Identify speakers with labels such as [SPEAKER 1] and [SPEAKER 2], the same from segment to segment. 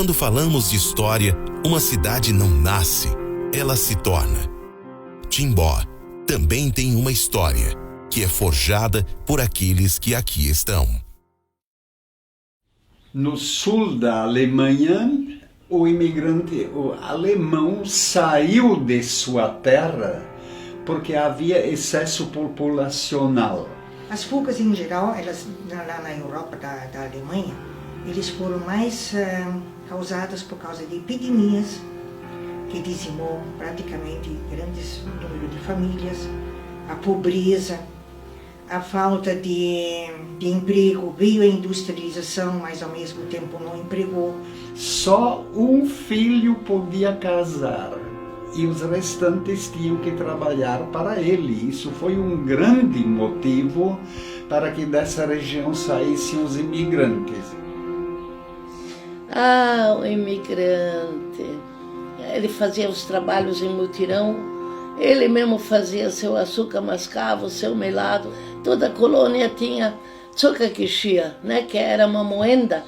[SPEAKER 1] Quando falamos de história, uma cidade não nasce, ela se torna. Timbó também tem uma história, que é forjada por aqueles que aqui estão.
[SPEAKER 2] No sul da Alemanha, o imigrante, o alemão, saiu de sua terra porque havia excesso populacional.
[SPEAKER 3] As fugas, em geral, elas, na Europa da Alemanha, eles foram mais causadas por causa de epidemias, que dizimou praticamente grandes números de famílias, a pobreza, a falta de emprego, veio a industrialização, mas ao mesmo tempo não empregou.
[SPEAKER 2] Só um filho podia casar e os restantes tinham que trabalhar para ele. Isso foi um grande motivo para que dessa região saíssem os imigrantes.
[SPEAKER 4] Ah, o imigrante. Ele fazia os trabalhos em mutirão, ele mesmo fazia seu açúcar mascavo, seu melado. Toda a colônia tinha tsukakishia, né, que era uma moenda.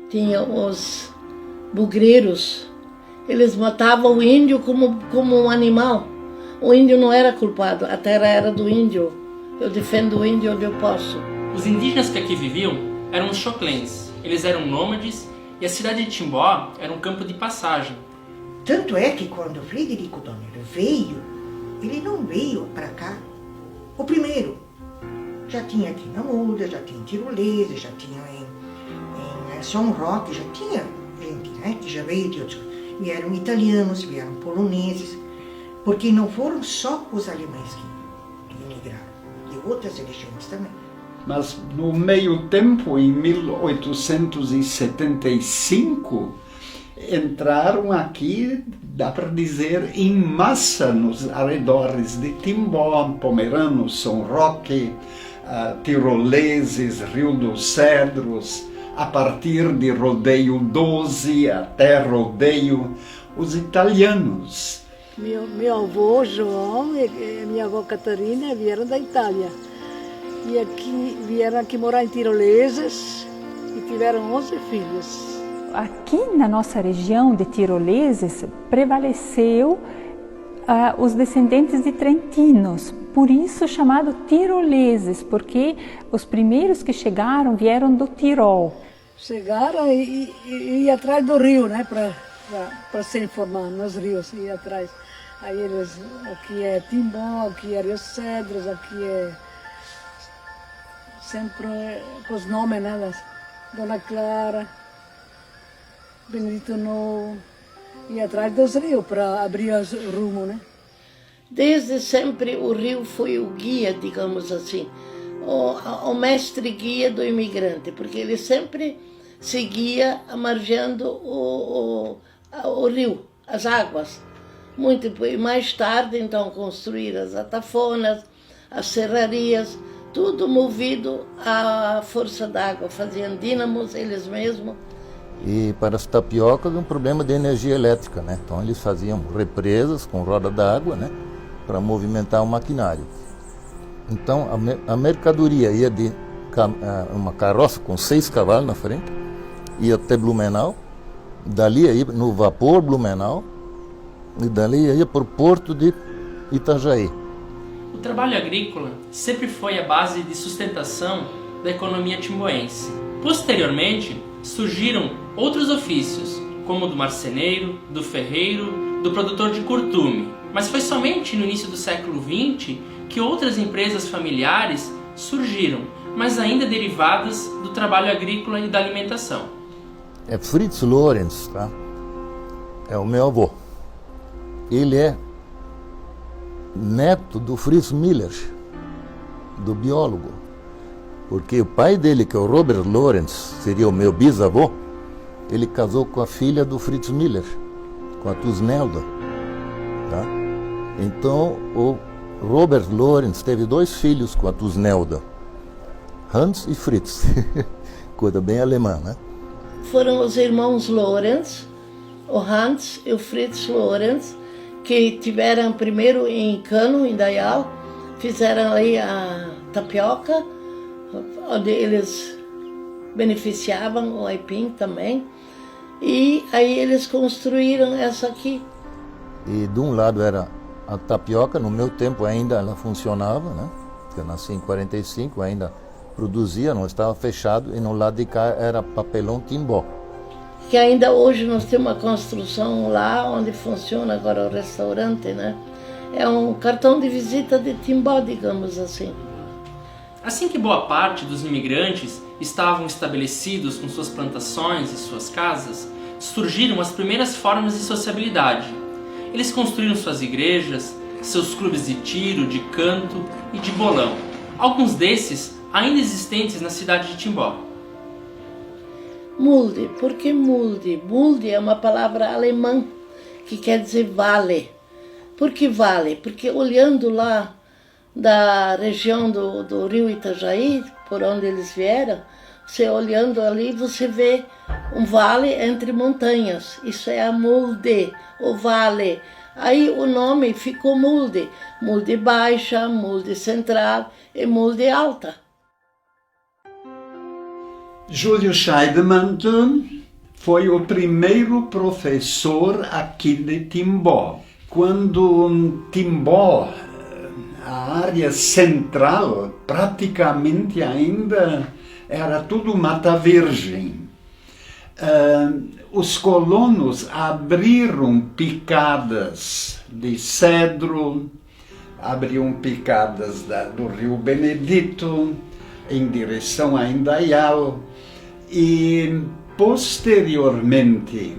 [SPEAKER 4] Tinha os bugreiros, eles matavam o índio como um animal. O índio não era culpado, a terra era do índio. Eu defendo o índio onde eu posso.
[SPEAKER 5] Os indígenas que aqui viviam eram os choclens. Eles eram nômades e a cidade de Timbó era um campo de passagem.
[SPEAKER 3] Tanto é que quando Frederico Donner veio, ele não veio para cá. O primeiro, já tinha aqui na Muda, já tinha em Tirolesa, já tinha em São Roque, já tinha gente, né, que já veio de outros. Vieram italianos, vieram poloneses, porque não foram só os alemães que emigraram, de outras regiões também.
[SPEAKER 2] Mas no meio tempo, em 1875, entraram aqui, dá para dizer, em massa nos arredores de Timbó, pomeranos, São Roque, tiroleses, Rio dos Cedros, a partir de Rodeio 12 até Rodeio, os italianos.
[SPEAKER 6] Meu avô João e minha avó Catarina vieram da Itália. E vieram aqui morar em Tiroleses e tiveram 11 filhos.
[SPEAKER 7] Aqui na nossa região de tiroleses prevaleceu os descendentes de trentinos, por isso chamado tiroleses, porque os primeiros que chegaram vieram do Tirol.
[SPEAKER 6] Chegaram e iam atrás do rio, né, para se informar nos rios, ia atrás. Aí eles, aqui é Timbó, aqui é Rio Cedros, aqui é sempre com os nomes, né, Dona Clara, Benedito Novo, e atrás dos rios para abrir os rumos, né?
[SPEAKER 4] Desde sempre o rio foi o guia, digamos assim, o mestre guia do imigrante, porque ele sempre seguia margeando o rio, as águas. Muito mais tarde, então, construíram as atafonas, as serrarias, tudo movido à força d'água, faziam dínamos eles mesmos.
[SPEAKER 8] E para as tapiocas, um problema de energia elétrica, né? Então eles faziam represas com roda d'água, né, para movimentar o maquinário. Então a mercadoria ia de uma carroça com 6 cavalos na frente, ia até Blumenau, dali ia no vapor Blumenau, e dali ia para o porto de Itajaí.
[SPEAKER 5] O trabalho agrícola sempre foi a base de sustentação da economia timboense. Posteriormente, surgiram outros ofícios, como o do marceneiro, do ferreiro, do produtor de curtume. Mas foi somente no início do século XX que outras empresas familiares surgiram, mas ainda derivadas do trabalho agrícola e da alimentação.
[SPEAKER 8] É Fritz Lorenz, tá? É o meu avô. Ele é neto do Fritz Miller, do biólogo. Porque o pai dele, que é o Robert Lorenz, seria o meu bisavô, ele casou com a filha do Fritz Miller, com a Tusnelda. Tá? Então, o Robert Lorenz teve 2 filhos com a Tusnelda, Hans e Fritz. Coisa bem alemã, né?
[SPEAKER 4] Foram os irmãos Lorenz, o Hans e o Fritz Lorenz, que tiveram primeiro em Cano, em Dayal, fizeram aí a tapioca, onde eles beneficiavam o aipim também. E aí eles construíram essa aqui.
[SPEAKER 8] E de um lado era a tapioca, no meu tempo ainda ela funcionava, né? Eu nasci em 45, ainda produzia, não estava fechado, e no lado de cá era papelão Timbó.
[SPEAKER 4] Que ainda hoje nós temos uma construção lá onde funciona agora o restaurante, né? É um cartão de visita de Timbó, digamos assim.
[SPEAKER 5] Assim que boa parte dos imigrantes estavam estabelecidos com suas plantações e suas casas, surgiram as primeiras formas de sociabilidade. Eles construíram suas igrejas, seus clubes de tiro, de canto e de bolão. Alguns desses ainda existentes na cidade de Timbó.
[SPEAKER 4] Mulde, por que mulde? Mulde é uma palavra alemã que quer dizer vale. Por que vale? Porque olhando lá da região do rio Itajaí, por onde eles vieram, você olhando ali, você vê um vale entre montanhas. Isso é a mulde, o vale. Aí o nome ficou mulde. Mulde baixa, mulde central e mulde alta.
[SPEAKER 2] Júlio Scheidemantel foi o primeiro professor aqui de Timbó. Quando Timbó, a área central, praticamente ainda era tudo mata virgem. Os colonos abriram picadas de cedro, abriam picadas do Rio Benedito em direção a Indaial e posteriormente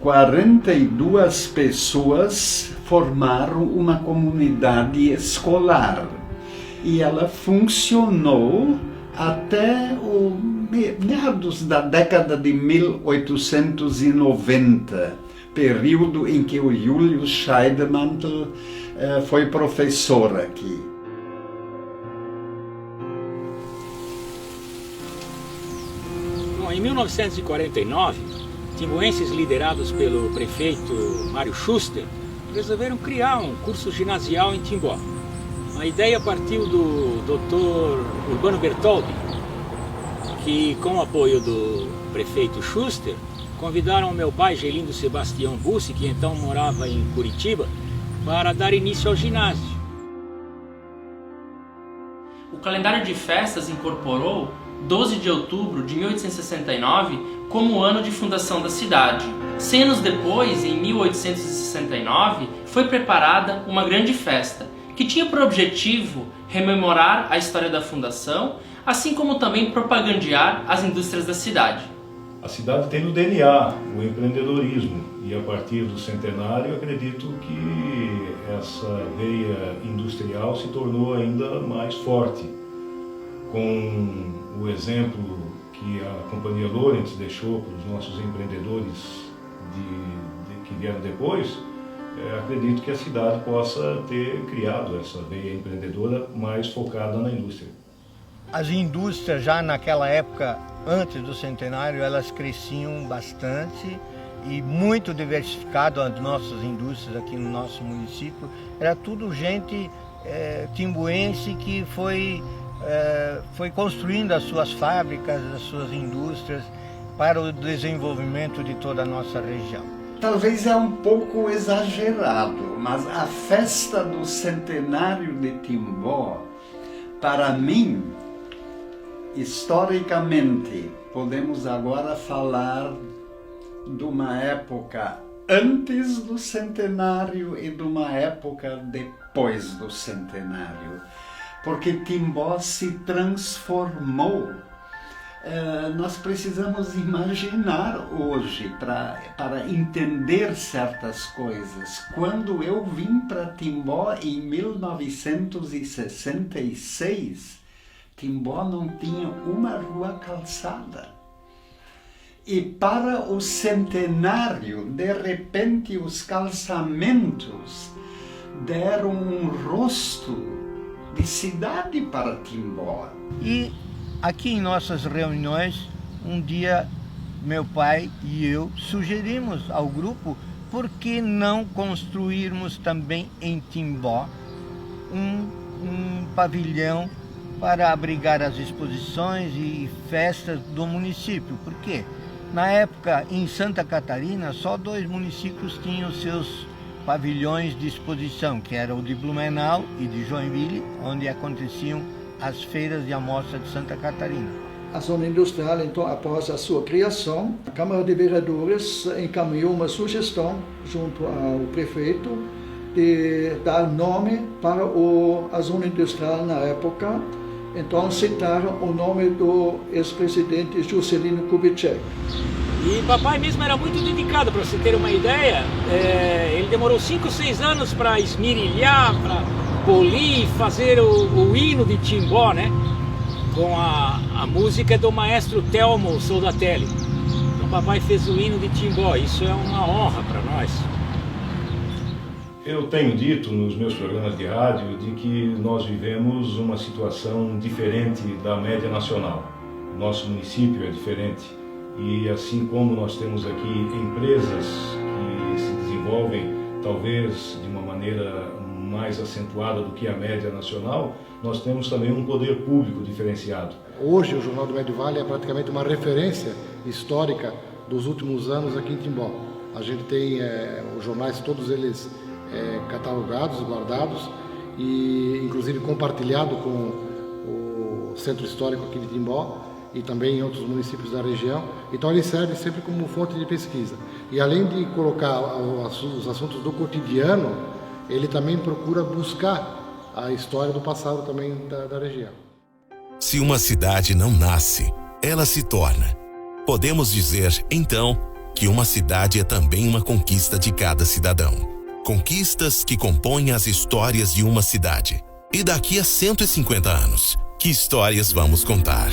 [SPEAKER 2] 42 pessoas formaram uma comunidade escolar e ela funcionou até o meados da década de 1890, período em que o Júlio Scheidemantel foi professor aqui.
[SPEAKER 9] Bom, em 1949, timboenses liderados pelo prefeito Mário Schuster resolveram criar um curso ginasial em Timbó. A ideia partiu do Dr. Urbano Bertoldi, que, com o apoio do prefeito Schuster, convidaram o meu pai, Gelindo Sebastião Bussi, que então morava em Curitiba, para dar início ao ginásio.
[SPEAKER 5] O calendário de festas incorporou 12 de outubro de 1869 como o ano de fundação da cidade. 100 anos depois, em 1869, foi preparada uma grande festa, que tinha por objetivo rememorar a história da fundação, assim como também propagandear as indústrias da cidade.
[SPEAKER 10] A cidade tem no DNA o empreendedorismo e a partir do centenário acredito que essa veia industrial se tornou ainda mais forte. Com o exemplo que a Companhia Lawrence deixou para os nossos empreendedores que vieram depois, acredito que a cidade possa ter criado essa veia empreendedora mais focada na indústria.
[SPEAKER 11] As indústrias já naquela época, antes do centenário, elas cresciam bastante e muito diversificado as nossas indústrias aqui no nosso município. Era tudo gente timbuense que foi construindo as suas fábricas, as suas indústrias para o desenvolvimento de toda a nossa região.
[SPEAKER 2] Talvez é um pouco exagerado, mas a festa do centenário de Timbó, para mim, historicamente, podemos agora falar de uma época antes do centenário e de uma época depois do centenário, porque Timbó se transformou. Nós precisamos imaginar hoje para entender certas coisas. Quando eu vim para Timbó em 1966, Timbó não tinha uma rua calçada. E para o centenário, de repente, os calçamentos deram um rosto de cidade para Timbó.
[SPEAKER 11] E aqui em nossas reuniões, um dia meu pai e eu sugerimos ao grupo por que não construirmos também em Timbó um pavilhão para abrigar as exposições e festas do município. Por quê? Na época, em Santa Catarina, só 2 municípios tinham seus pavilhões de exposição, que era o de Blumenau e de Joinville, onde aconteciam as feiras de amostra de Santa Catarina.
[SPEAKER 12] A zona industrial, então, após a sua criação, a Câmara de Vereadores encaminhou uma sugestão junto ao prefeito de dar nome para a zona industrial na época. Então citaram o nome do ex-presidente Juscelino Kubitschek.
[SPEAKER 9] E papai mesmo era muito dedicado, para você ter uma ideia. Ele demorou 5 ou 6 anos para esmirilhar, para polir, fazer o hino de Timbó, né? Com a música do maestro Telmo Soldatelli. Então papai fez o hino de Timbó, isso é uma honra para nós.
[SPEAKER 10] Eu tenho dito nos meus programas de rádio de que nós vivemos uma situação diferente da média nacional. Nosso município é diferente e assim como nós temos aqui empresas que se desenvolvem talvez de uma maneira mais acentuada do que a média nacional, nós temos também um poder público diferenciado.
[SPEAKER 13] Hoje o Jornal do Médio Vale é praticamente uma referência histórica dos últimos anos aqui em Timbó. A gente tem os jornais, todos eles catalogados, guardados e inclusive compartilhado com o Centro Histórico aqui de Timbó e também em outros municípios da região. Então ele serve sempre como fonte de pesquisa. E além de colocar os assuntos do cotidiano, ele também procura buscar a história do passado também da região.
[SPEAKER 1] Se uma cidade não nasce, ela se torna. Podemos dizer, então, que uma cidade é também uma conquista de cada cidadão. Conquistas que compõem as histórias de uma cidade. E daqui a 150 anos, que histórias vamos contar?